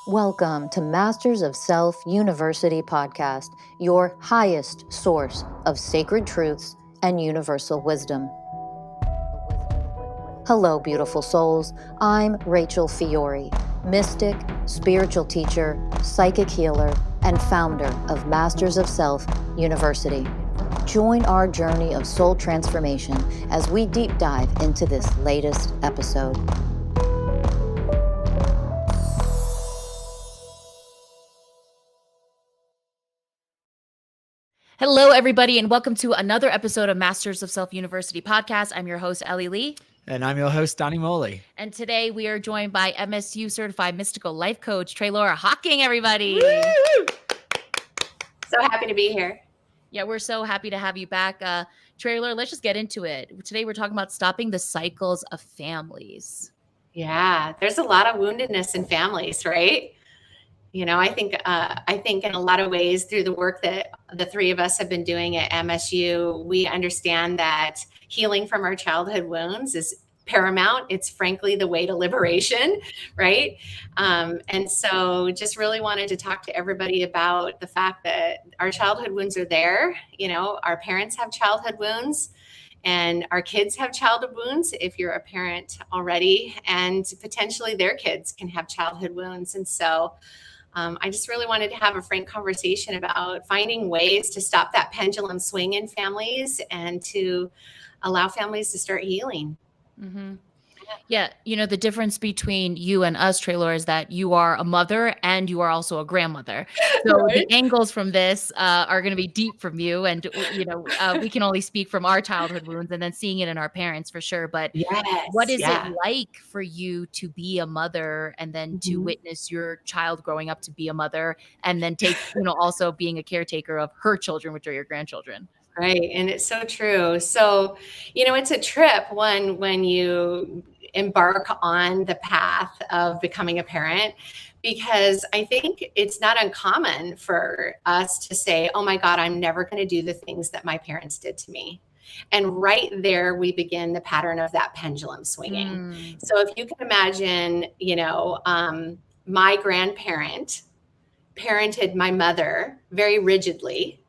Welcome to Masters of Self University podcast, your highest source of sacred truths and universal wisdom. Hello, beautiful souls. I'm Rachel Fiori, mystic, spiritual teacher, psychic healer, and founder of Masters of Self University. Join our journey of soul transformation as we deep dive into this latest episode. Hello, everybody, and welcome to another episode of Masters of Self University podcast. I'm your host, Ellie Lee. And I'm your host, Morley. And today we are joined by MSU Certified Mystical Life Coach, Treloar Hocking, everybody. Woo! So happy to be here. Yeah, we're so happy to have you back. Treloar, let's just get into it. Today we're talking about stopping the cycles of families. Yeah, there's a lot of woundedness in families, right? You know, I think in a lot of ways through the work that the three of us have been doing at MSU, we understand that healing from our childhood wounds is paramount. It's frankly the way to liberation, right? And so just really wanted to talk to everybody about the fact that our childhood wounds are there. You know, our parents have childhood wounds. And our kids have childhood wounds if you're a parent already, and potentially their kids can have childhood wounds. And so I just really wanted to have a frank conversation about finding ways to stop that pendulum swing in families and to allow families to start healing. Mm-hmm. Yeah, you know, the difference between you and us, Treloar, is that you are a mother and you are also a grandmother. So Right? The angles from this are going to be deep from you. And, you know, we can only speak from our childhood wounds and then seeing it in our parents for sure. But what is it like for you to be a mother and then to witness your child growing up to be a mother and then take, you know, also being a caretaker of her children, which are your grandchildren? Right. And it's so true. So, you know, it's a trip when you embark on the path of becoming a parent, because I think it's not uncommon for us to say, oh my God, I'm never going to do the things that my parents did to me. And right there, we begin the pattern of that pendulum swinging. So if you can imagine, you know, my grandparent parented my mother very rigidly.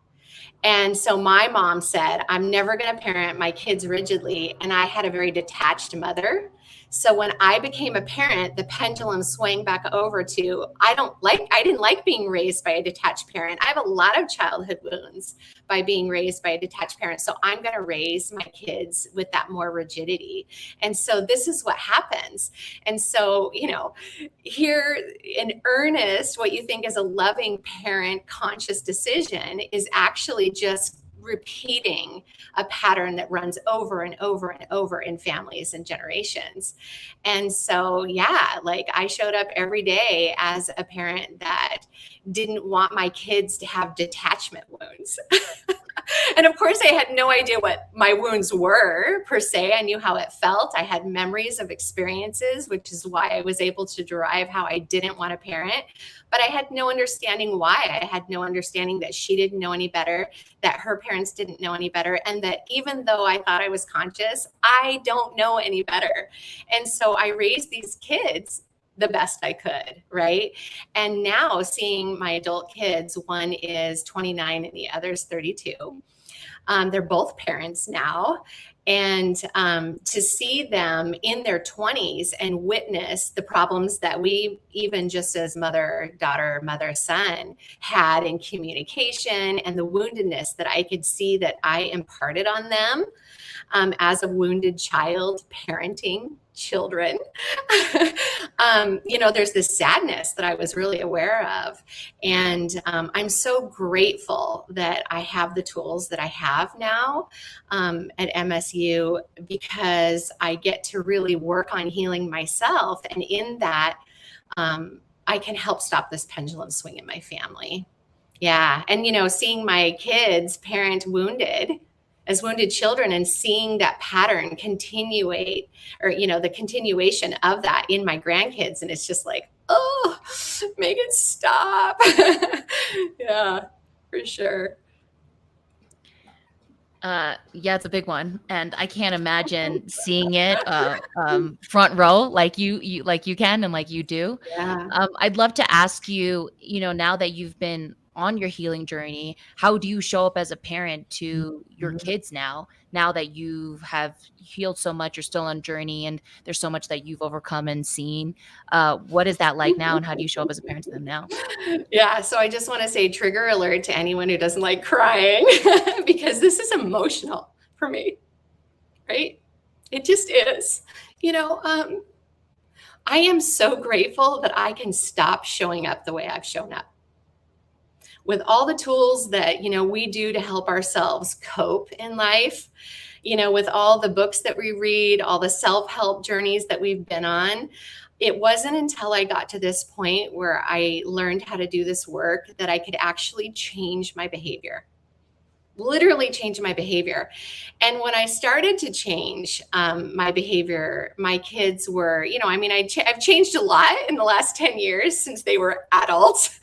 And so my mom said, I'm never going to parent my kids rigidly. And I had a very detached mother. So when I became a parent, the pendulum swung back over to, I didn't like being raised by a detached parent. I have a lot of childhood wounds by being raised by a detached parent. So I'm going to raise my kids with that more rigidity. And so this is what happens. And so, you know, here in earnest, what you think is a loving parent conscious decision is actually just repeating a pattern that runs over and over and over in families and generations. And so, yeah, like I showed up every day as a parent that didn't want my kids to have detachment wounds. And of course, I had no idea what my wounds were per se. I knew how it felt. I had memories of experiences, which is why I was able to derive how I didn't want to parent. But I had no understanding why. I had no understanding that she didn't know any better, that her parents didn't know any better, and that even though I thought I was conscious, I don't know any better. And so I raised these kids the best I could, right? And now seeing my adult kids, one is 29 and the other is 32. They're both parents now. And to see them in their 20s and witness the problems that we, even just as mother, daughter, mother, son, had in communication and the woundedness that I could see that I imparted on them as a wounded child parenting children, you know, there's this sadness that I was really aware of. And I'm so grateful that I have the tools that I have now at MSU, because I get to really work on healing myself. And in that, I can help stop this pendulum swing in my family. Yeah. And, you know, seeing my kids parent as wounded children and seeing that pattern continuate, or, you know, the continuation of that in my grandkids. And it's just like, oh, make it stop. Yeah, for sure. Yeah, it's a big one, and I can't imagine seeing it front row like you can and like you do. Yeah. I'd love to ask you, now that you've been on your healing journey, how do you show up as a parent to your kids now that you have healed so much? You're still on journey, and there's so much that you've overcome and seen. What is that like now, and how do you show up as a parent to them now? Yeah, so I just want to say trigger alert to anyone who doesn't like crying because this is emotional for me, right? It just is. I am so grateful that I can stop showing up the way I've shown up. With all the tools that, we do to help ourselves cope in life, with all the books that we read, all the self-help journeys that we've been on, it wasn't until I got to this point where I learned how to do this work that I could actually change my behavior. Literally change my behavior. And when I started to change my behavior, my kids were, I've changed a lot in the last 10 years since they were adults,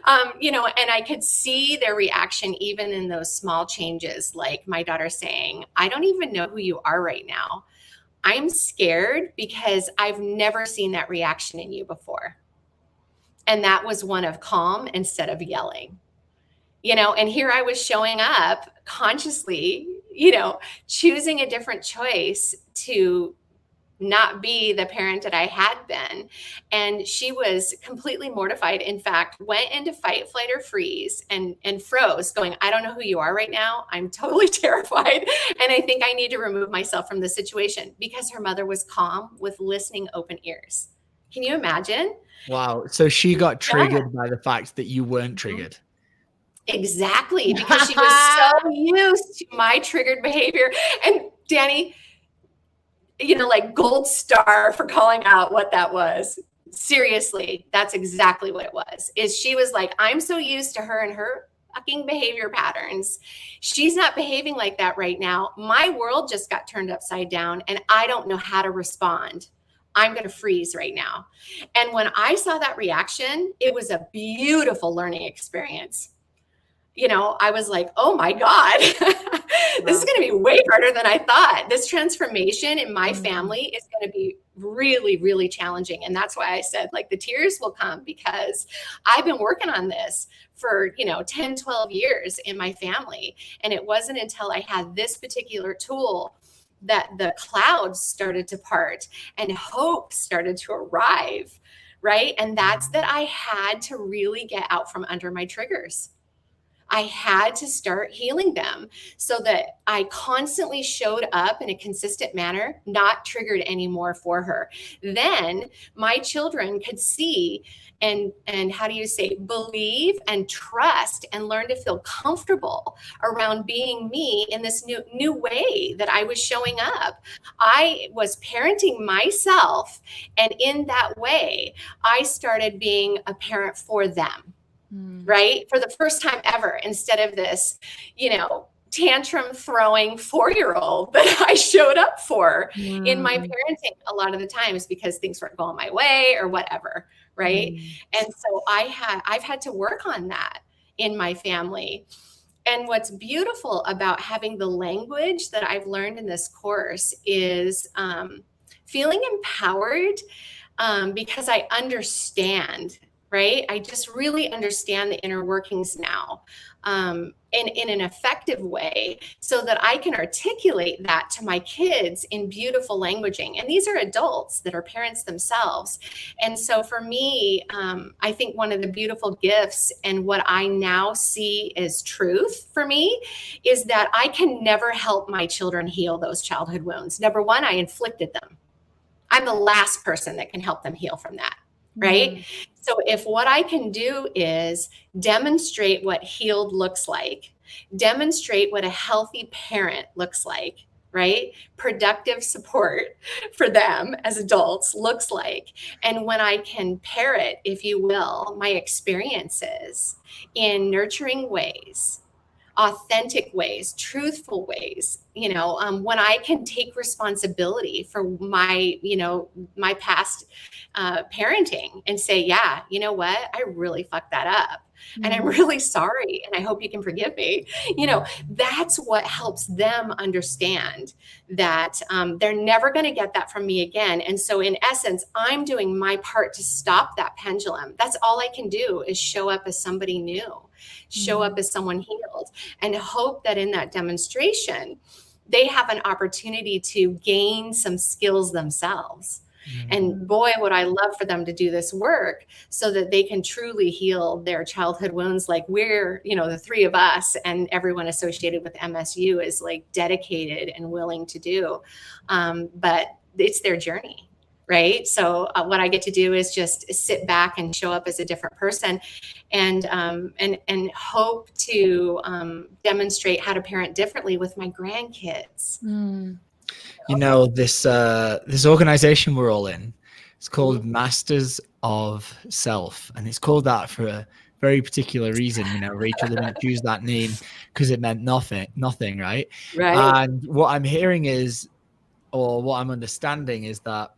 and I could see their reaction even in those small changes, like my daughter saying, I don't even know who you are right now. I'm scared because I've never seen that reaction in you before. And that was one of calm instead of yelling. And here I was showing up consciously, choosing a different choice to not be the parent that I had been. And she was completely mortified. In fact, went into fight, flight, or freeze and froze, going, I don't know who you are right now. I'm totally terrified. And I think I need to remove myself from the situation, because her mother was calm with listening open ears. Can you imagine? Wow. So she got triggered by the fact that you weren't triggered. Exactly, because she was so used to my triggered behavior. And Danny, like gold star for calling out what that was. Seriously, that's exactly what it was. Is she was like, I'm so used to her and her fucking behavior patterns. She's not behaving like that right now. My world just got turned upside down and I don't know how to respond. I'm going to freeze right now. And when I saw that reaction, it was a beautiful learning experience. I was like, oh my God, this is going to be way harder than I thought. This transformation in my family is going to be really, really challenging. And that's why I said, like, the tears will come, because I've been working on this for, 10, 12 years in my family. And it wasn't until I had this particular tool that the clouds started to part and hope started to arrive, right? And that's that I had to really get out from under my triggers. I had to start healing them so that I constantly showed up in a consistent manner, not triggered anymore for her. Then my children could see and how do you say, believe and trust and learn to feel comfortable around being me in this new way that I was showing up. I was parenting myself, and in that way, I started being a parent for them. Right? For the first time ever, instead of this, tantrum throwing 4-year-old that I showed up for in my parenting a lot of the times because things weren't going my way or whatever. Right. And so I've had to work on that in my family. And what's beautiful about having the language that I've learned in this course is feeling empowered because I understand. Right? I just really understand the inner workings now in an effective way so that I can articulate that to my kids in beautiful languaging. And these are adults that are parents themselves. And so for me, I think one of the beautiful gifts and what I now see as truth for me is that I can never help my children heal those childhood wounds. Number one, I inflicted them. I'm the last person that can help them heal from that. Right? So if what I can do is demonstrate what healed looks like, demonstrate what a healthy parent looks like, right? Productive support for them as adults looks like. And when I can parrot, if you will, my experiences in nurturing ways, authentic ways, truthful ways, when I can take responsibility for my, my past parenting and say, yeah, you know what? I really fucked that up. and I'm really sorry, and I hope you can forgive me. That's what helps them understand that they're never going to get that from me again. And so in essence, I'm doing my part to stop that pendulum. That's all I can do, is show up as somebody new, show up as someone healed, and hope that in that demonstration, they have an opportunity to gain some skills themselves. And boy, would I love for them to do this work so that they can truly heal their childhood wounds, like we're, the three of us and everyone associated with MSU is like dedicated and willing to do. But it's their journey, right? So what I get to do is just sit back and show up as a different person, and hope to demonstrate how to parent differently with my grandkids. This organization we're all in, it's called Masters of Self, and it's called that for a very particular reason. Rachel didn't choose that name because it meant nothing, right? And what I'm hearing is, or what I'm understanding is, that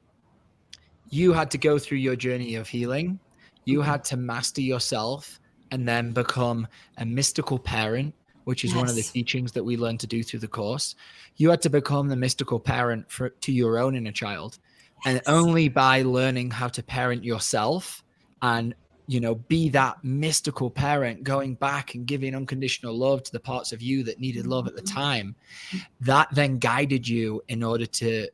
you had to go through your journey of healing. You had to master yourself and then become a mystical parent, which is one of the teachings that we learn to do through the course. You had to become the mystical parent to your own inner child. And only by learning how to parent yourself and, be that mystical parent, going back and giving unconditional love to the parts of you that needed love at the time, that then guided you in order to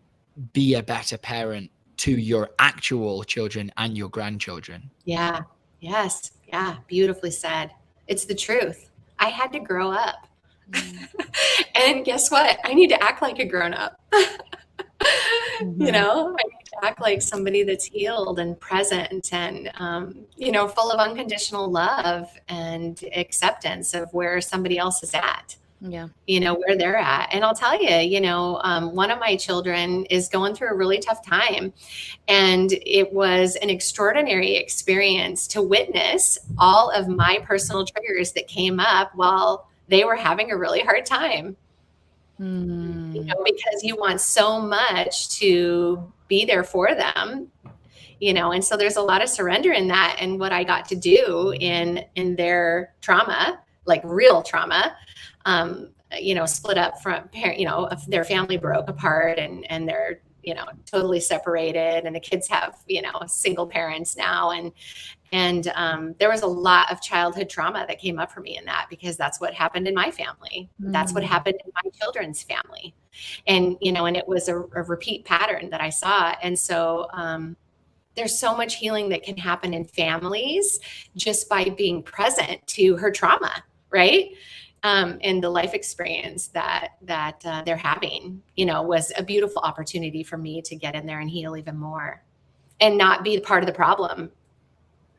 be a better parent to your actual children and your grandchildren. Yeah. Yes. Yeah. Beautifully said. It's the truth. I had to grow up. And guess what? I need to act like a grown up. I need to act like somebody that's healed and present and, full of unconditional love and acceptance of where somebody else is at. Yeah. Where they're at. And I'll tell you, one of my children is going through a really tough time. And it was an extraordinary experience to witness all of my personal triggers that came up while they were having a really hard time. Because you want so much to be there for them, and so there's a lot of surrender in that. And what I got to do in their trauma, like real trauma, split up from parent, their family broke apart and they're, totally separated, and the kids have, single parents now. And there was a lot of childhood trauma that came up for me in that, because that's what happened in my family. That's what happened in my children's family. And, and it was a repeat pattern that I saw. And so, there's so much healing that can happen in families just by being present to her trauma, right? And the life experience that they're having, was a beautiful opportunity for me to get in there and heal even more and not be part of the problem.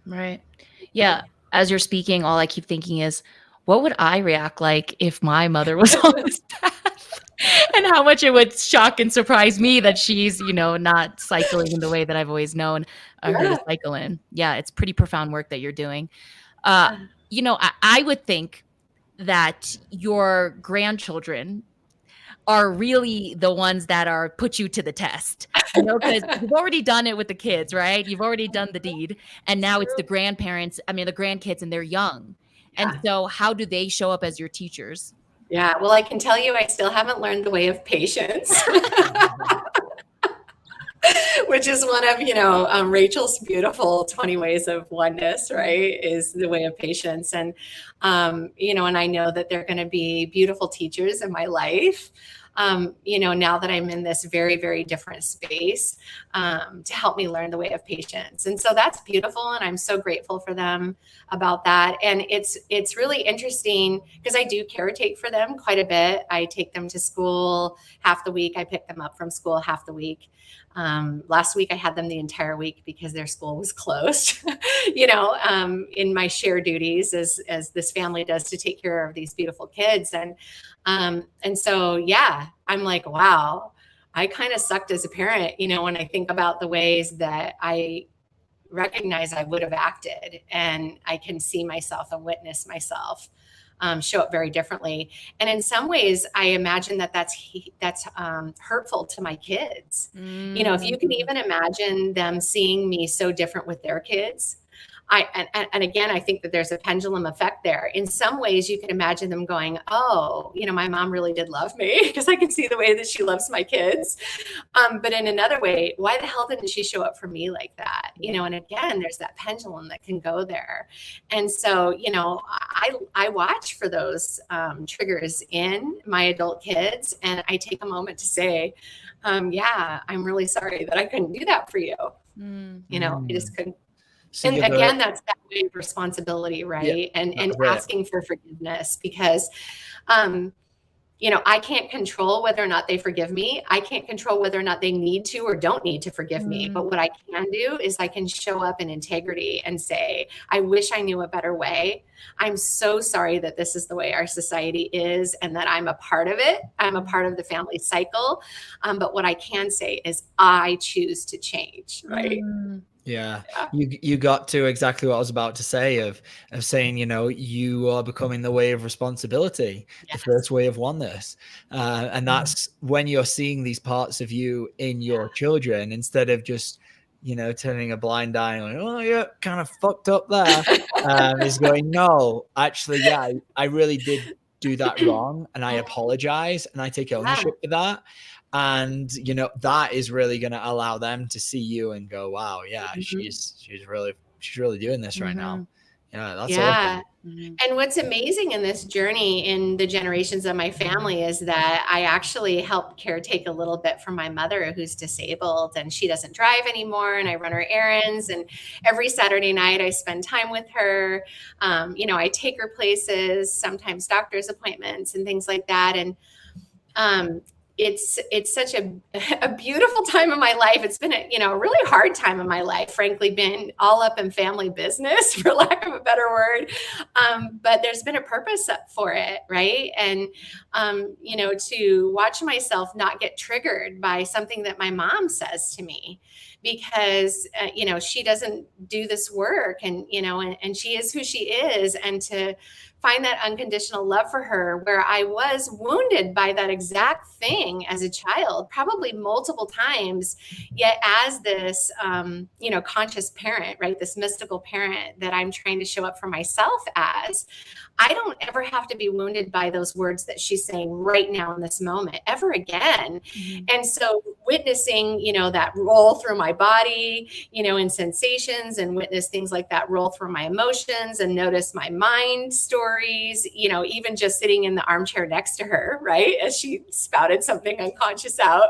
Right. Yeah. As you're speaking, all I keep thinking is, what would I react like if my mother was on this path? And how much it would shock and surprise me that she's, not cycling in the way that I've always known her to cycle in. Yeah, it's pretty profound work that you're doing. I would think that your grandchildren are really the ones that are put you to the test, because you've already done it with the kids, right? You've already done the deed. And now it's the grandkids, and they're young. Yeah. And so how do they show up as your teachers? Yeah, well, I can tell you, I still haven't learned the way of patience, which is one of, Rachel's beautiful 20 ways of oneness, right? Is the way of patience. And, and I know that they're going to be beautiful teachers in my life. Now that I'm in this very, very different space, to help me learn the way of patience. And so that's beautiful. And I'm so grateful for them about that. And it's really interesting because I do caretake for them quite a bit. I take them to school half the week. I pick them up from school half the week. Last week I had them the entire week because their school was closed, in my share duties as this family does to take care of these beautiful kids. And so, yeah, I'm like, wow, I kind of sucked as a parent, when I think about the ways that I recognize I would have acted, and I can see myself and witness myself show up very differently. And in some ways, I imagine that's hurtful to my kids. If you can even imagine them seeing me so different with their kids, And again, I think that there's a pendulum effect there. In some ways, you can imagine them going, oh, my mom really did love me, because I can see the way that she loves my kids. But in another way, why the hell didn't she show up for me like that? And again, there's that pendulum that can go there. And so, I watch for those triggers in my adult kids, and I take a moment to say, yeah, I'm really sorry that I couldn't do that for you. I just couldn't. So and again, that's that way of responsibility, right? Yeah, and asking for forgiveness, because I can't control whether or not they forgive me. I can't control whether or not they need to or don't need to forgive me. But what I can do is I can show up in integrity and say, I wish I knew a better way. I'm so sorry that this is the way our society is, and that I'm a part of it. I'm a part of the family cycle. But what I can say is I choose to change, right? Yeah, you got to exactly what I was about to say of saying, you are becoming the way of responsibility, the first way of oneness. And that's when you're seeing these parts of you in your children, instead of just, turning a blind eye and going, oh, yeah, kind of fucked up there. Is going, no, actually, yeah, I really did do that wrong, and I apologize, and I take ownership for that. And that is really going to allow them to see you and go, wow, yeah, she's really doing this right now. Yeah, that's awesome. And what's amazing in this journey in the generations of my family is that I actually helped caretake a little bit for my mother, who's disabled, and she doesn't drive anymore, and I run her errands, and every Saturday night I spend time with her. I take her places, sometimes doctor's appointments and things like that. And it's such a beautiful time of my life. It's been a really hard time of my life, frankly, been all up in family business, for lack of a better word. But there's been a purpose for it, right? And to watch myself not get triggered by something that my mom says to me, because she doesn't do this work, and and she is who she is, and to find that unconditional love for her, where I was wounded by that exact thing as a child, probably multiple times, yet as this, conscious parent, right? This mystical parent that I'm trying to show up for myself as, I don't ever have to be wounded by those words that she's saying right now in this moment ever again. And so witnessing, that roll through my body, in sensations, and witness things like that roll through my emotions, and notice my mind stories, even just sitting in the armchair next to her, right, as she spouted something unconscious out.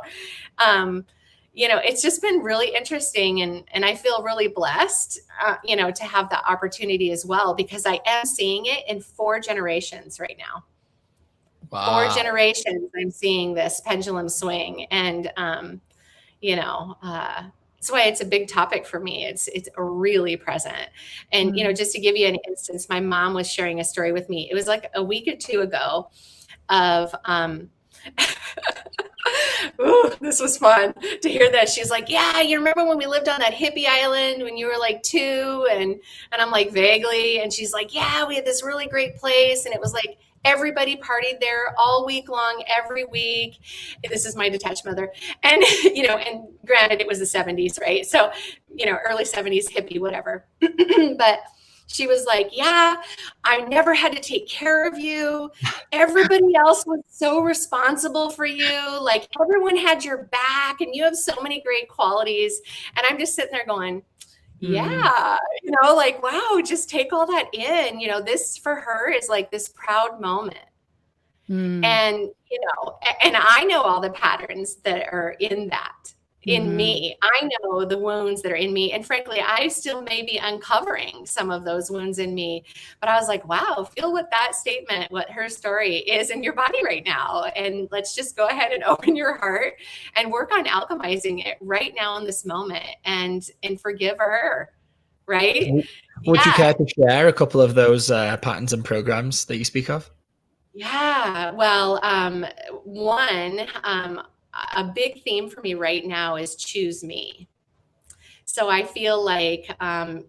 It's just been really interesting, and I feel really blessed, to have that opportunity as well, because I am seeing it in 4 generations right now. Wow. 4 generations, I'm seeing this pendulum swing, and that's why it's a big topic for me. It's really present. And just to give you an instance, my mom was sharing a story with me. It was like a week or 2 ago of ooh, this was fun to hear that. She's like, yeah, you remember when we lived on that hippie island when you were like 2? And I'm like, vaguely. And she's like, yeah, we had this really great place. And it was like, everybody partied there all week long, every week. This is my detached mother. And, and granted, it was the 70s, right? So, early 70s, hippie, whatever. But she was like, yeah, I never had to take care of you. Everybody else was so responsible for you. Like, everyone had your back, and you have so many great qualities. And I'm just sitting there going, yeah, like, wow, just take all that in. This for her is like this proud moment. And, and I know all the patterns that are in that. In me. I know the wounds that are in me. And frankly, I still may be uncovering some of those wounds in me. But I was like, wow, feel what that statement, what her story is in your body right now. And let's just go ahead and open your heart and work on alchemizing it right now in this moment, and forgive her. Right? Would you care to share a couple of those patterns and programs that you speak of? Yeah. Well, one, a big theme for me right now is choose me. So I feel like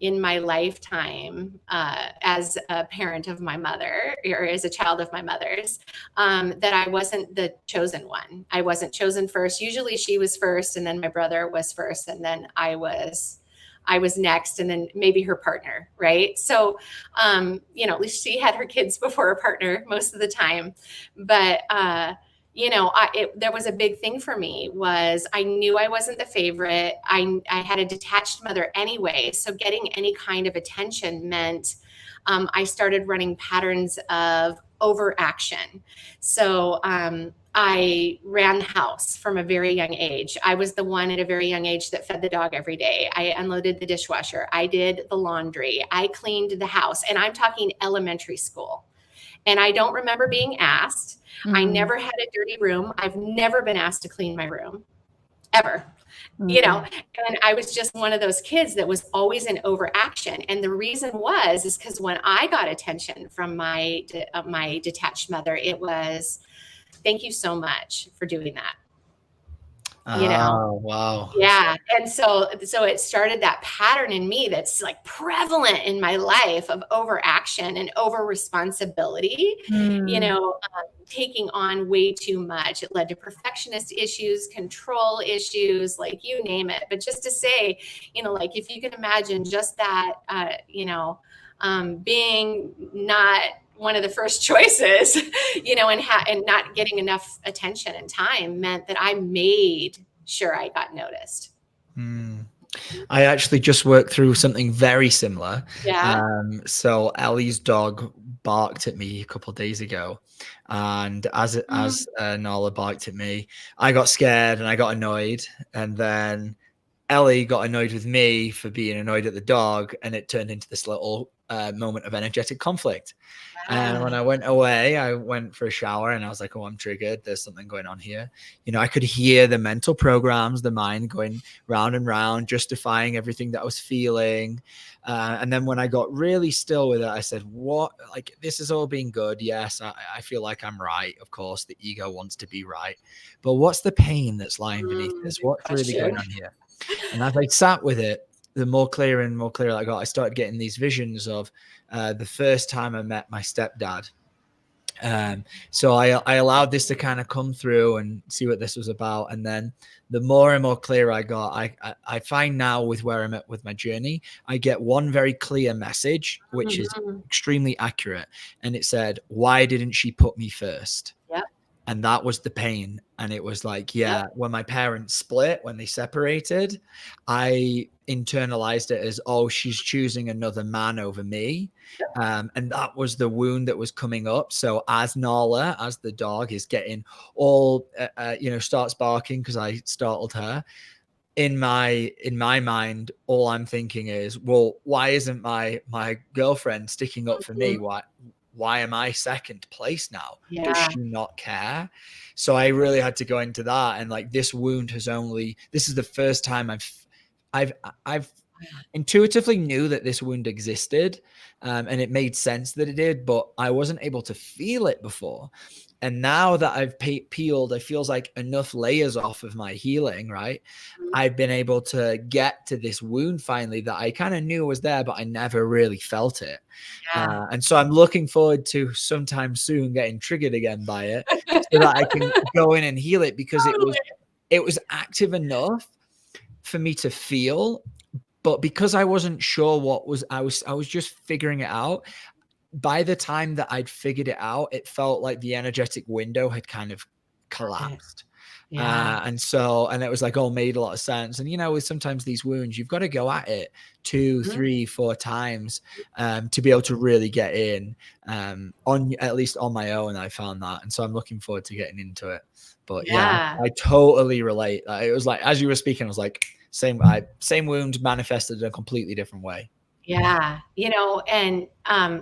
in my lifetime, as a parent of my mother, or as a child of my mother's, that I wasn't the chosen one. I wasn't chosen first. Usually she was first, and then my brother was first, and then I was I was next, and then maybe her partner, right? So, at least she had her kids before her partner most of the time. But, there was a big thing for me was I knew I wasn't the favorite. I had a detached mother anyway. So getting any kind of attention meant I started running patterns of overaction. So I ran the house from a very young age. I was the one at a very young age that fed the dog every day. I unloaded the dishwasher. I did the laundry. I cleaned the house. And I'm talking elementary school. And I don't remember being asked. I never had a dirty room. I've never been asked to clean my room, ever. And I was just one of those kids that was always in overaction. And the reason is because when I got attention from my detached mother, it was, thank you so much for doing that. Oh, wow. Yeah. And so it started that pattern in me that's like prevalent in my life of overaction and over responsibility, taking on way too much. It led to perfectionist issues, control issues, like you name it. But just to say, like if you can imagine just that, being not one of the first choices, and not getting enough attention and time meant that I made sure I got noticed. I actually just worked through something very similar. Yeah. So Ellie's dog barked at me a couple of days ago, and as Nala barked at me, I got scared and I got annoyed, and then Ellie got annoyed with me for being annoyed at the dog, and it turned into this little moment of energetic conflict. And when I went away, I went for a shower and I was like, oh, I'm triggered. There's something going on here. I could hear the mental programs, the mind going round and round, justifying everything that I was feeling. And then when I got really still with it, I said, what? Like, this has all been good. Yes, I feel like I'm right. Of course, the ego wants to be right. But what's the pain that's lying beneath this? What's really going on here? And as I sat with it, the more clear and more clear I got, I started getting these visions of the first time I met my stepdad. So I allowed this to kind of come through and see what this was about. And then the more and more clear I got, I find now with where I'm at with my journey, I get one very clear message, which is extremely accurate. And it said, why didn't she put me first? Yep. And that was the pain. And it was like, when my parents split, when they separated, I internalized it as, oh, she's choosing another man over me. And that was the wound that was coming up. So as Nala, as the dog is getting all, starts barking because I startled her, in my mind, all I'm thinking is, well, why isn't my girlfriend sticking up for me? Why am I second place now? Yeah. Does she not care? So I really had to go into that. And like, this wound this is the first time I've intuitively knew that this wound existed. And it made sense that it did, but I wasn't able to feel it before. And now that I've peeled, it feels like enough layers off of my healing, right? I've been able to get to this wound finally that I kind of knew was there, but I never really felt it. Yeah. And so I'm looking forward to sometime soon getting triggered again by it so that I can go in and heal it, because it was active enough for me to feel, but because I wasn't sure I was just figuring it out. By the time that I'd figured it out, it felt like the energetic window had kind of collapsed. Yeah. And it was like, all made a lot of sense. And, with sometimes these wounds, you've got to go at it 2, 3, 4 times to be able to really get in at least on my own. I found that. And so I'm looking forward to getting into it. But yeah, I totally relate. It was like, as you were speaking, I was like, same wound manifested in a completely different way. Yeah. And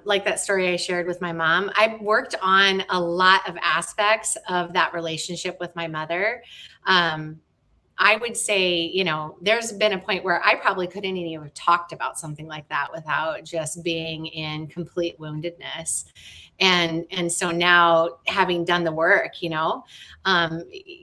like that story I shared with my mom, I worked on a lot of aspects of that relationship with my mother. I would say, there's been a point where I probably couldn't even have talked about something like that without just being in complete woundedness. And so now, having done the work,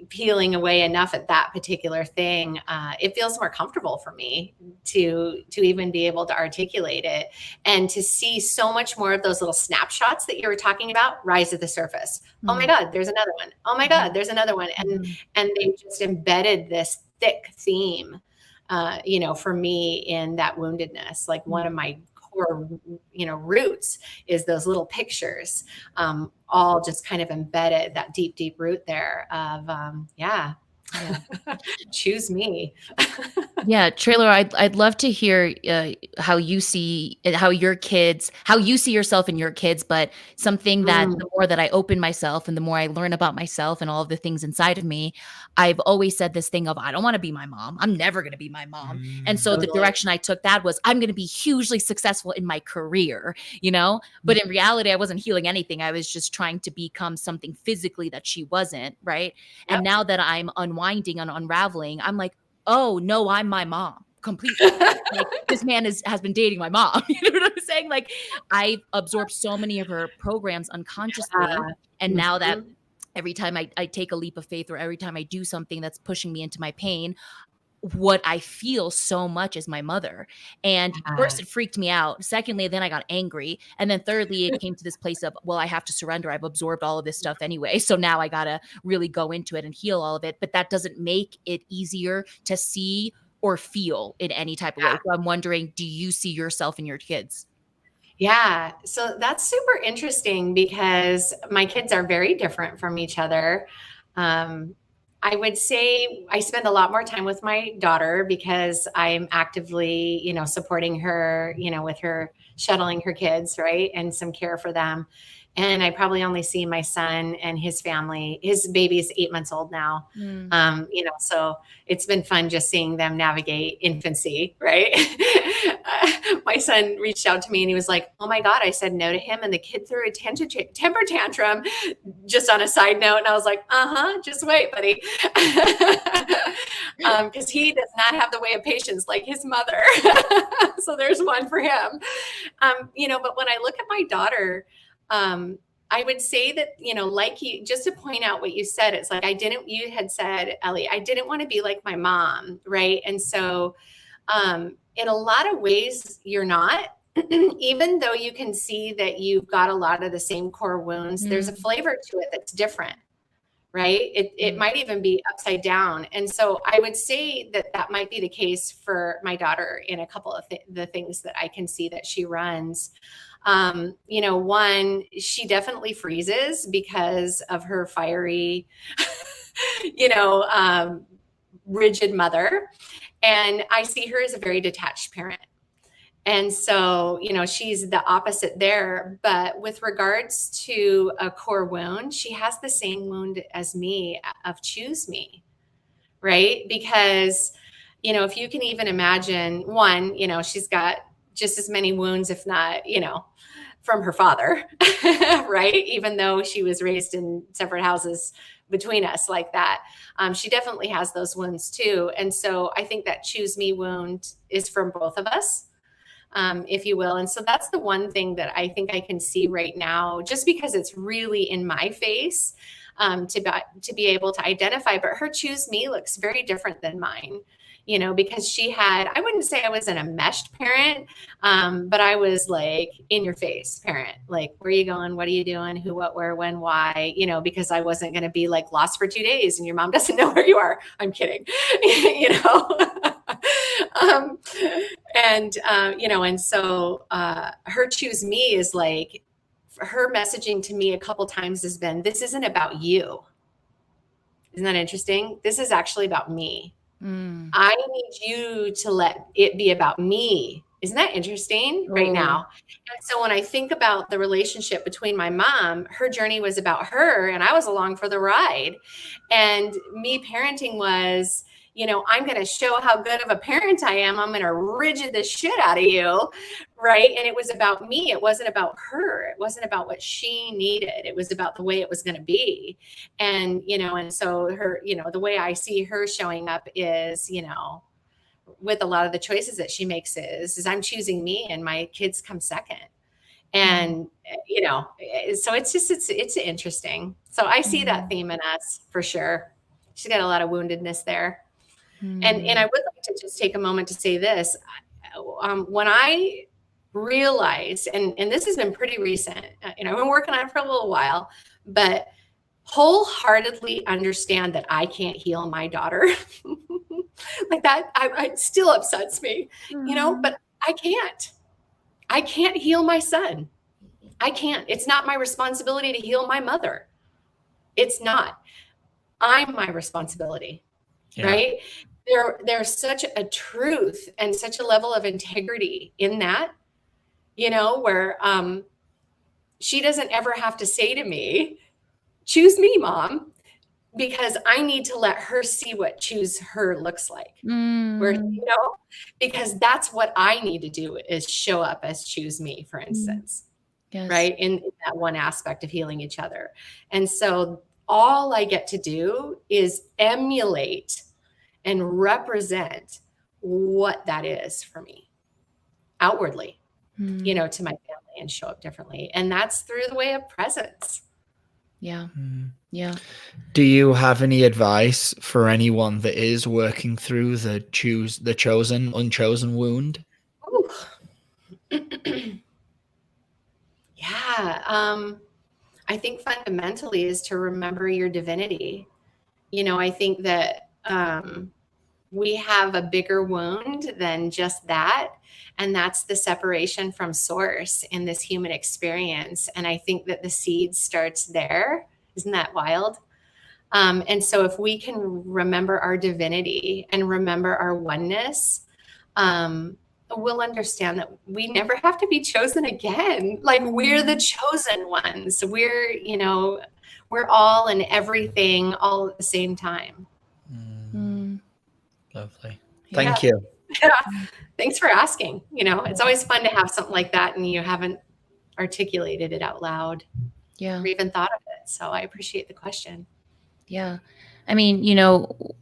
peeling away enough at that particular thing, it feels more comfortable for me to even be able to articulate it and to see so much more of those little snapshots that you were talking about rise to the surface. Oh my God, there's another one. Oh my God, there's another one. And they just embedded this thick theme for me in that woundedness. Like one of my core, roots is those little pictures, all just kind of embedded that deep, deep root there of, choose me. Yeah, Treloar, I'd love to hear how you see how you see yourself and your kids, but something that the more that I open myself and the more I learn about myself and all of the things inside of me, I've always said this thing of, I don't want to be my mom. I'm never going to be my mom. And so the direction I took that was, I'm going to be hugely successful in my career, but in reality, I wasn't healing anything. I was just trying to become something physically that she wasn't, right? Yep. And now that I'm unwinding and unraveling, I'm like, oh no, I'm my mom completely. Like, this man has been dating my mom. You know what I'm saying? Like, I absorbed so many of her programs unconsciously. And now that every time I take a leap of faith, or every time I do something that's pushing me into my pain, what I feel so much is my mother. And first it freaked me out. Secondly, then I got angry. And then thirdly, it came to this place of, well, I have to surrender. I've absorbed all of this stuff anyway. So now I got to really go into it and heal all of it. But that doesn't make it easier to see or feel in any type of way. So I'm wondering, do you see yourself in your kids? Yeah. So that's super interesting because my kids are very different from each other. I would say I spend a lot more time with my daughter because I'm actively, supporting her, with her shuttling her kids, right? And some care for them. And I probably only see my son and his family. His baby is 8 months old now. So it's been fun just seeing them navigate infancy, right? My son reached out to me and he was like, oh my God, I said no to him. And the kid threw a temper tantrum, just on a side note. And I was like, just wait, buddy. Because he does not have the way of patience like his mother. So there's one for him. But when I look at my daughter, I would say that, like you, just to point out what you said, it's like, you had said, Ellie, I didn't want to be like my mom. Right. And so, in a lot of ways you're not, even though you can see that you've got a lot of the same core wounds, there's a flavor to it that's different. Right. It might even be upside down. And so I would say that might be the case for my daughter in a couple of the things that I can see that she runs. One, she definitely freezes because of her fiery, rigid mother. And I see her as a very detached parent. And so, she's the opposite there. But with regards to a core wound, she has the same wound as me of choose me, right? Because, if you can even imagine, one, she's got just as many wounds, if not, from her father, right? Even though she was raised in separate houses between us like that. She definitely has those wounds too. And so I think that choose me wound is from both of us, if you will. And so that's the one thing that I think I can see right now, just because it's really in my face, to be able to identify. But her choose me looks very different than mine. Because I wouldn't say I was an enmeshed parent, but I was like in your face parent, like, where are you going? What are you doing? Who, what, where, when, why, because I wasn't going to be like lost for 2 days and your mom doesn't know where you are. I'm kidding, and so her choose me is like, her messaging to me a couple times has been, this isn't about you. Isn't that interesting? This is actually about me. I need you to let it be about me. Isn't that interesting right now? And so when I think about the relationship between my mom, her journey was about her and I was along for the ride. And me parenting was, I'm going to show how good of a parent I am. I'm going to rigid the shit out of you. Right. And it was about me. It wasn't about her. It wasn't about what she needed. It was about the way it was going to be. And, and so her, the way I see her showing up is, with a lot of the choices that she makes is I'm choosing me and my kids come second. And, so it's interesting. So I see that theme in us for sure. She's got a lot of woundedness there. And I would like to just take a moment to say this. When I realized, and this has been pretty recent, I've been working on it for a little while, but wholeheartedly understand that I can't heal my daughter. Like that, it still upsets me, but I can't heal my son. I can't. It's not my responsibility to heal my mother. It's not. I'm my responsibility, right? There's such a truth and such a level of integrity in that, where she doesn't ever have to say to me, choose me, Mom, because I need to let her see what choose her looks like. Where, because that's what I need to do, is show up as choose me, for instance. Yes. Right? In that one aspect of healing each other. And so all I get to do is emulate and represent what that is for me outwardly, to my family, and show up differently. And that's through the way of presence. Yeah. Yeah. Do you have any advice for anyone that is working through the chosen, unchosen wound? Yeah. I think fundamentally is to remember your divinity. I think that we have a bigger wound than just that. And that's the separation from source in this human experience. And I think that the seed starts there. Isn't that wild? And so if we can remember our divinity and remember our oneness, we'll understand that we never have to be chosen again. Like, we're the chosen ones. We're all and everything all at the same time. Lovely. Thank you. Yeah. Thanks for asking. It's always fun to have something like that and you haven't articulated it out loud. Or even thought of it. So I appreciate the question. Yeah. I mean,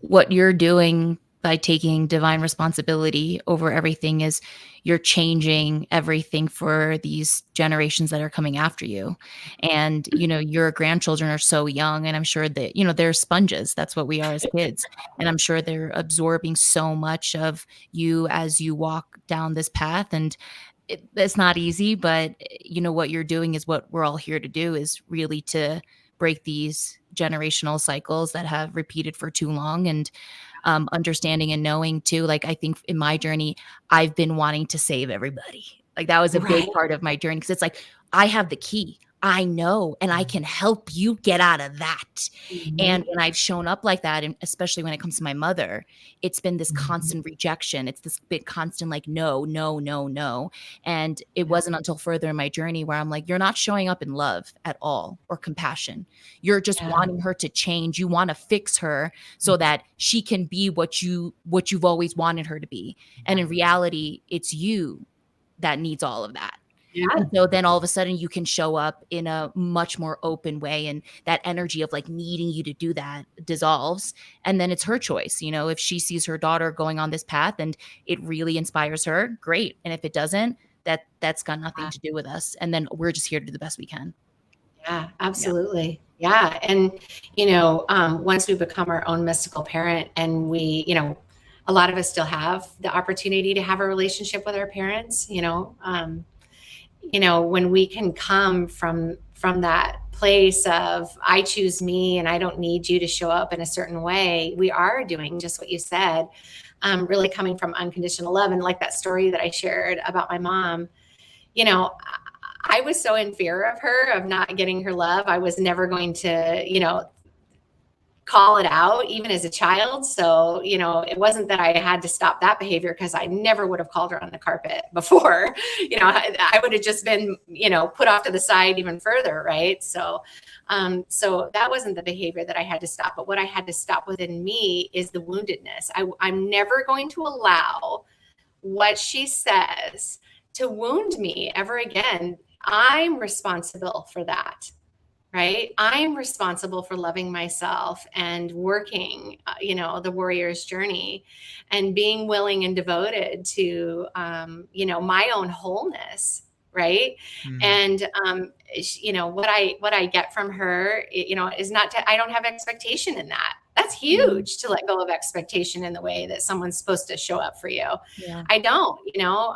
what you're doing by taking divine responsibility over everything is you're changing everything for these generations that are coming after you. And, your grandchildren are so young, and I'm sure that, they're sponges. That's what we are as kids. And I'm sure they're absorbing so much of you as you walk down this path. And it's not easy, but what you're doing is what we're all here to do, is really to break these generational cycles that have repeated for too long. And understanding and knowing too, like, I think in my journey, I've been wanting to save everybody. Like, that was a big part of my journey, because it's like, I have the key. I know, and I can help you get out of that. And when I've shown up like that, and especially when it comes to my mother, it's been this constant rejection. It's this big constant, like, no, no, no, no. And it wasn't until further in my journey where I'm like, you're not showing up in love at all, or compassion. You're just wanting her to change. You want to fix her so that she can be what you've always wanted her to be. And in reality, it's you that needs all of that. Yeah. And so then all of a sudden you can show up in a much more open way, and that energy of like needing you to do that dissolves. And then it's her choice. If she sees her daughter going on this path and it really inspires her, great. And if it doesn't, that's got nothing to do with us. And then we're just here to do the best we can. Yeah, absolutely. Yeah. And, once we become our own mystical parent, and we, a lot of us still have the opportunity to have a relationship with our parents, when we can come from that place of, I choose me and I don't need you to show up in a certain way, we are doing just what you said, really coming from unconditional love. And like that story that I shared about my mom, I was so in fear of her, of not getting her love. I was never going to, call it out, even as a child. So, it wasn't that I had to stop that behavior, because I never would have called her on the carpet before. I would have just been, put off to the side even further. Right. So that wasn't the behavior that I had to stop. But what I had to stop within me is the woundedness. I'm never going to allow what she says to wound me ever again. I'm responsible for that. Right? I'm responsible for loving myself and working, the warrior's journey, and being willing and devoted to, my own wholeness. Right. And, what I get from her, is not I don't have expectation in that. That's That's huge to let go of expectation in the way that someone's supposed to show up for you. Yeah. I don't,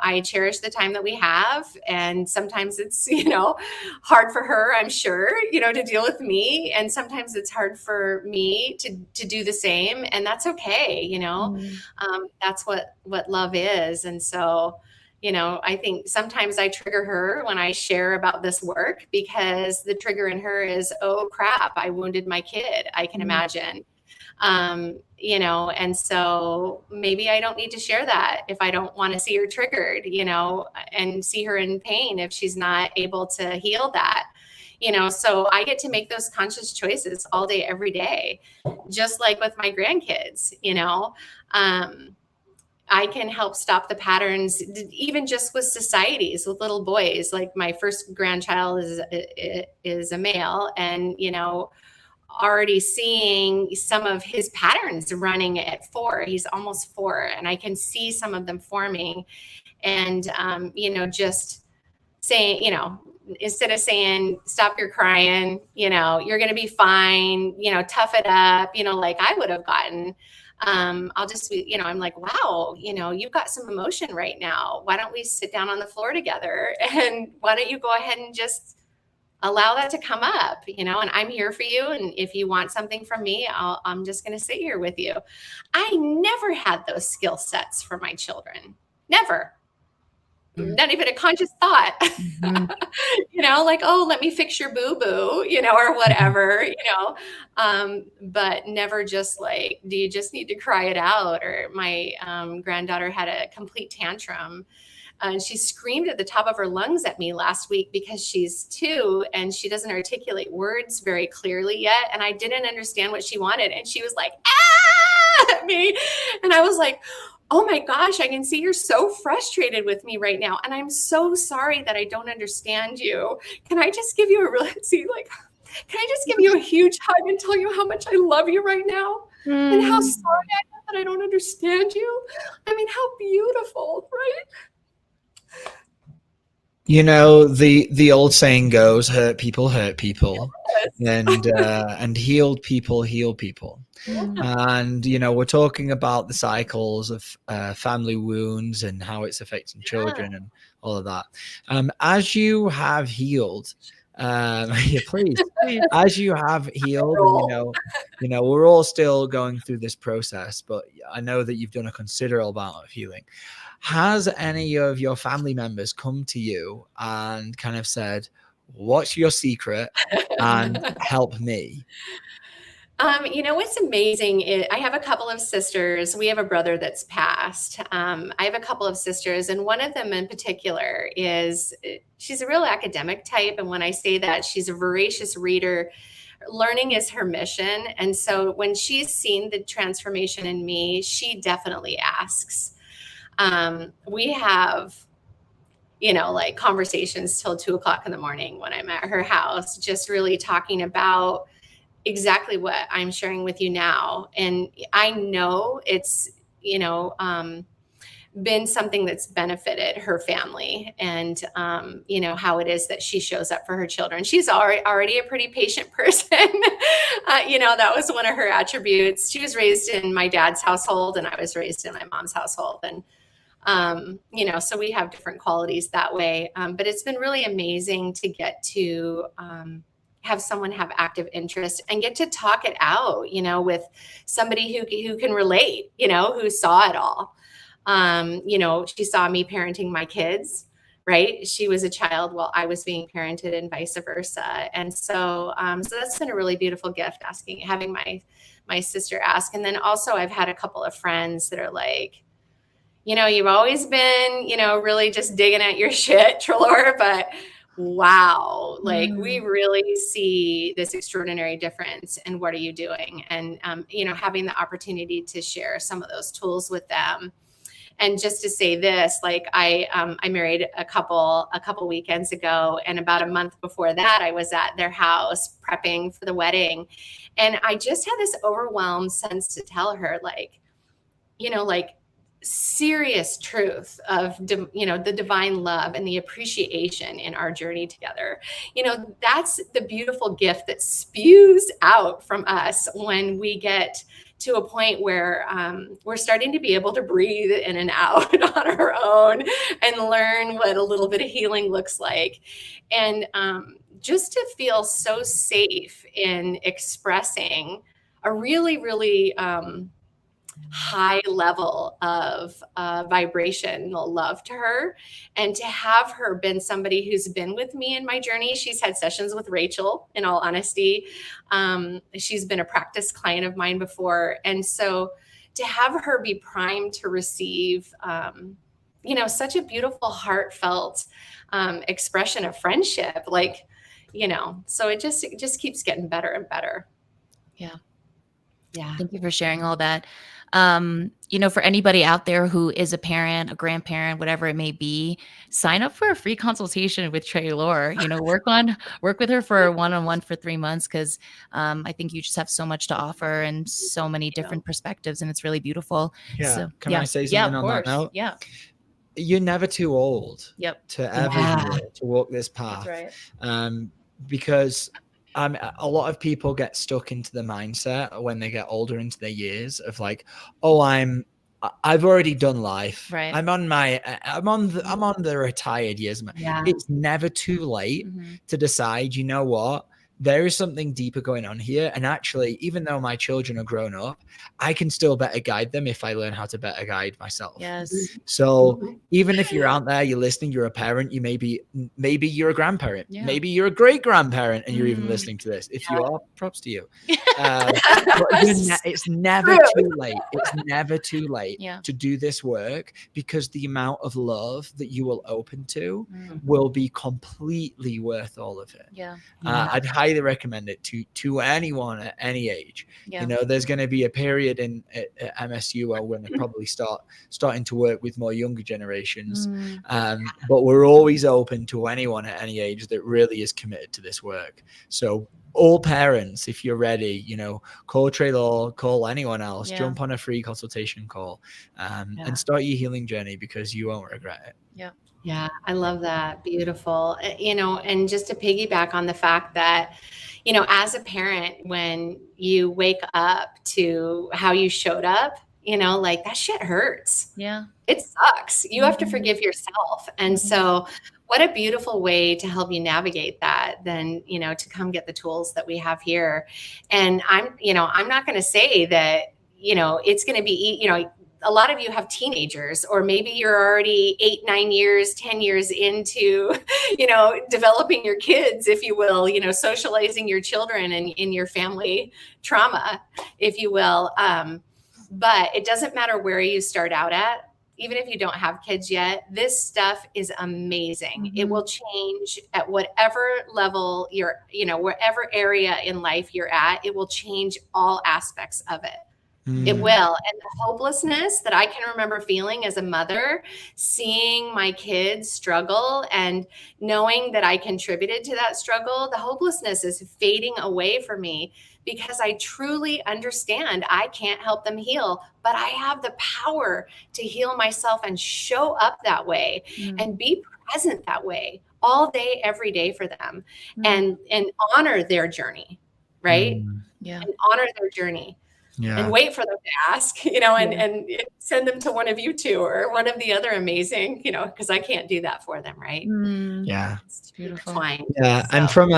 I cherish the time that we have. And sometimes it's, hard for her, I'm sure, to deal with me. And sometimes it's hard for me to do the same. And that's okay. That's what love is. And so, I think sometimes I trigger her when I share about this work, because the trigger in her is, oh crap, I wounded my kid. I can imagine, and so maybe I don't need to share that if I don't want to see her triggered, and see her in pain if she's not able to heal that, so I get to make those conscious choices all day, every day, just like with my grandkids, I can help stop the patterns, even just with societies, with little boys. Like my first grandchild is a male, and, already seeing some of his patterns running at 4. He's almost 4, and I can see some of them forming. And, just saying, instead of saying, stop your crying, you're going to be fine, tough it up, like I would have gotten. I'll just be, I'm like, wow, you've got some emotion right now. Why don't we sit down on the floor together? And why don't you go ahead and just allow that to come up, and I'm here for you. And if you want something from me, I'm just going to sit here with you. I never had those skill sets for my children. Never. Not even a conscious thought, like, oh, let me fix your boo-boo, or whatever, but never just like, do you just need to cry it out? Or my granddaughter had a complete tantrum. And she screamed at the top of her lungs at me last week because she's 2 and she doesn't articulate words very clearly yet. And I didn't understand what she wanted. And she was like, ah, at me. And I was like, oh my gosh, I can see you're so frustrated with me right now. And I'm so sorry that I don't understand you. Can I just give you can I just give you a huge hug and tell you how much I love you right now? And how sorry I am that I don't understand you? I mean, how beautiful, right? The old saying goes, hurt people, and healed people, heal people. And, we're talking about the cycles of family wounds and how it's affecting children and all of that. As you have healed, please, as you have healed, we're all still going through this process, but I know that you've done a considerable amount of healing. Has any of your family members come to you and kind of said, what's your secret and help me? What's amazing is I have a couple of sisters. We have a brother that's passed. I have a couple of sisters, and one of them in particular she's a real academic type. And when I say that, she's a voracious reader. Learning is her mission. And so when she's seen the transformation in me, she definitely asks. We have, like conversations till 2:00 in the morning when I'm at her house, just really talking about exactly what I'm sharing with you now. And I know it's, been something that's benefited her family, and, how it is that she shows up for her children. She's already a pretty patient person. That was one of her attributes. She was raised in my dad's household, and I was raised in my mom's household. And, so we have different qualities that way. But it's been really amazing to get to, have someone have active interest and get to talk it out, with somebody who can relate, who saw it all. She saw me parenting my kids, right? She was a child while I was being parented, and vice versa. And so that's been a really beautiful gift, having my sister ask. And then also I've had a couple of friends that are like, you've always been, really just digging at your shit, Treloar, but wow, like we really see this extraordinary difference. And what are you doing? And, having the opportunity to share some of those tools with them. And just to say this, like I married a couple weekends ago, and about a month before that, I was at their house prepping for the wedding. And I just had this overwhelmed sense to tell her, like, serious truth of, the divine love and the appreciation in our journey together. That's the beautiful gift that spews out from us when we get to a point where we're starting to be able to breathe in and out on our own and learn what a little bit of healing looks like. And just to feel so safe in expressing a really, really high level of vibrational love to her, and to have her been somebody who's been with me in my journey. She's had sessions with Rachel, in all honesty. She's been a practice client of mine before. And so to have her be primed to receive, such a beautiful, heartfelt expression of friendship, so it just keeps getting better and better. Yeah. Yeah. Thank you for sharing all that. For anybody out there who is a parent, a grandparent, whatever it may be, sign up for a free consultation with Treloar. Work with her for a one-on-one for 3 months, because I think you just have so much to offer and so many different perspectives, and it's really beautiful. Yeah. So, Can I say something on that note? Yeah. You're never too old to ever to walk this path. That's right. Because a lot of people get stuck into the mindset when they get older into their years of like, oh, I've already done life. Right. I'm on the retired years. Yeah. It's never too late to decide, you know what? There is something deeper going on here. And actually, even though my children are grown up, I can still better guide them if I learn how to better guide myself. Yes. So even if you're out there, you're listening, you're a parent, maybe you're a grandparent, maybe you're a great grandparent, and you're even listening to this. If you are, props to you. But it's never too late. It's never too late to do this work, because the amount of love that you will open to will be completely worth all of it. I'd highly recommend it to anyone at any age. There's going to be a period at MSU where we're going to probably starting to work with more younger generations, but we're always open to anyone at any age that really is committed to this work. So all parents, if you're ready, call Treloar, call anyone else, jump on a free consultation call, and start your healing journey, because you won't regret it. Yeah, I love that. Beautiful. And just to piggyback on the fact that, as a parent, when you wake up to how you showed up, that shit hurts. Yeah. It sucks. You have to forgive yourself. And so what a beautiful way to help you navigate that than, to come get the tools that we have here. And I'm not going to say that, it's going to be, a lot of you have teenagers, or maybe you're already 8, 9 years, 10 years into, developing your kids, if you will, socializing your children and in your family trauma, if you will. But it doesn't matter where you start out at, even if you don't have kids yet. This stuff is amazing. It will change at whatever level wherever area in life you're at, it will change all aspects of it. It will. And the hopelessness that I can remember feeling as a mother, seeing my kids struggle and knowing that I contributed to that struggle, the hopelessness is fading away from me, because I truly understand I can't help them heal, but I have the power to heal myself and show up that way and be present that way all day, every day for them, and honor their journey, right? And honor their journey. And wait for them to ask, and send them to one of you two or one of the other amazing, because I can't do that for them, right? Yeah. It's beautiful. Yeah. So. And from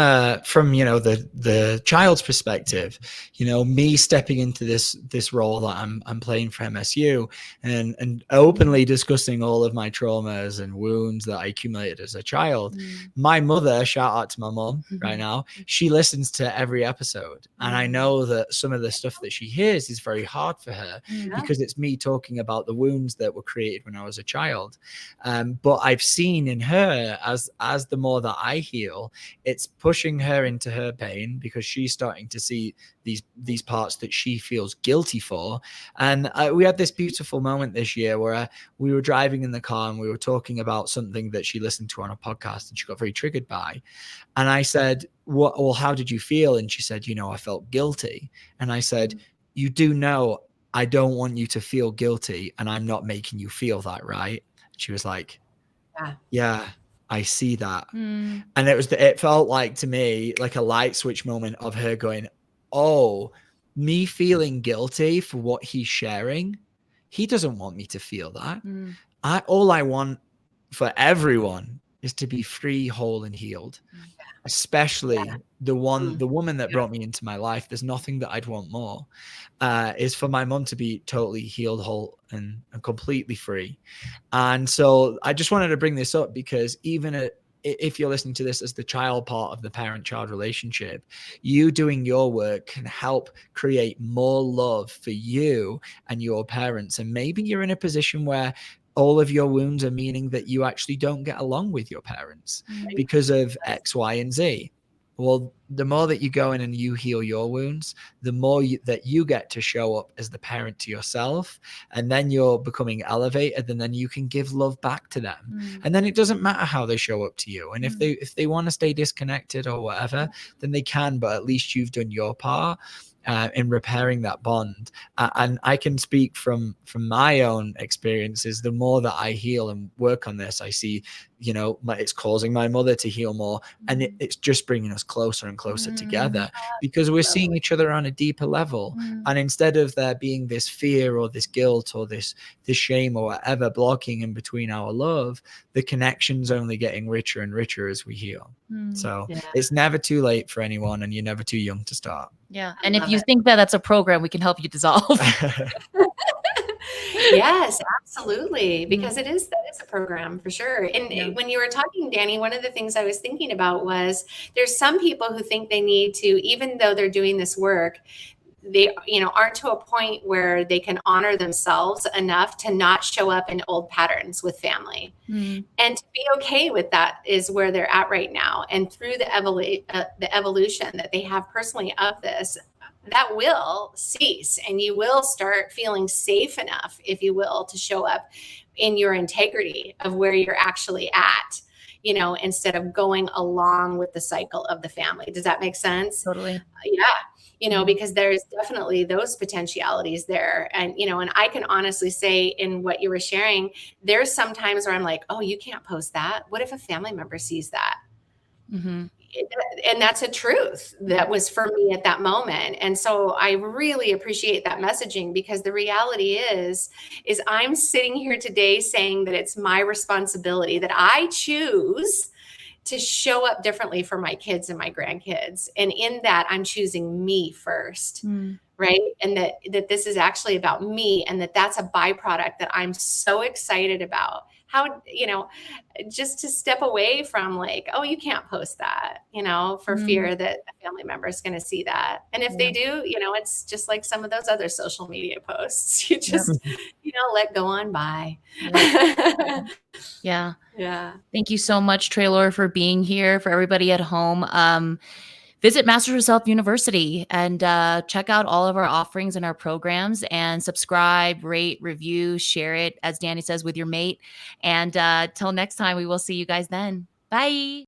the child's perspective, me stepping into this role that I'm playing for MSU and openly discussing all of my traumas and wounds that I accumulated as a child. My mother, shout out to my mom right now, she listens to every episode. And I know that some of the stuff that she hears is very hard for her, because it's me talking about the wounds that were created when I was a child. But I've seen in her, as the more that I heal, it's pushing her into her pain, because she's starting to see these parts that she feels guilty for. And we had this beautiful moment this year where we were driving in the car and we were talking about something that she listened to on a podcast and she got very triggered by. And I said, well, how did you feel? And she said, I felt guilty. And I said, you do know I don't want you to feel guilty, and I'm not making you feel that, right? She was like, yeah, I see that. And it felt like, to me, like a light switch moment of her going, oh, me feeling guilty for what he's sharing, he doesn't want me to feel that. All I want for everyone is to be free, whole, and healed. Especially the woman that brought me into my life. There's nothing that I'd want more, is for my mom to be totally healed, whole, and completely free. And so I just wanted to bring this up because even if you're listening to this as the child part of the parent-child relationship, you doing your work can help create more love for you and your parents. And maybe you're in a position where all of your wounds are meaning that you actually don't get along with your parents because of X, Y, and Z. Well, the more that you go in and you heal your wounds, the more that you get to show up as the parent to yourself, and then you're becoming elevated, and then you can give love back to them. And then it doesn't matter how they show up to you. And if they want to stay disconnected or whatever, then they can, but at least you've done your part in repairing that bond. And I can speak from my own experiences. The more that I heal and work on this, I see, it's causing my mother to heal more, and it's just bringing us closer and closer together because we're seeing each other on a deeper level. And instead of there being this fear or this guilt or this shame or whatever blocking in between our love, the connection's only getting richer and richer as we heal. So it's never too late for anyone, and you're never too young to start. Yeah. And if you think that that's a program, we can help you dissolve. Yes, absolutely. Because that is a program for sure. And when you were talking, Danny, one of the things I was thinking about was there's some people who think they need to, even though they're doing this work, they aren't to a point where they can honor themselves enough to not show up in old patterns with family. And to be okay with that is where they're at right now. And through the evolution that they have personally of this, that will cease, and you will start feeling safe enough, if you will, to show up in your integrity of where you're actually at, instead of going along with the cycle of the family. Does that make sense? Totally. Yeah. Because there's definitely those potentialities there. And, and I can honestly say in what you were sharing, there's some times where I'm like, oh, you can't post that. What if a family member sees that? And that's a truth that was for me at that moment. And so I really appreciate that messaging, because the reality is I'm sitting here today saying that it's my responsibility, that I choose to show up differently for my kids and my grandkids. And in that, I'm choosing me first. Right. And that this is actually about me, and that's a byproduct that I'm so excited about. How, just to step away from like, oh, you can't post that, for fear that a family member is going to see that. And if they do, it's just like some of those other social media posts. You just, let go on by. Yeah. Yeah. Thank you so much, Treloar, for being here. For everybody at home, visit Masters of Self University and check out all of our offerings and our programs, and subscribe, rate, review, share it, as Danny says, with your mate. And till next time, we will see you guys then. Bye.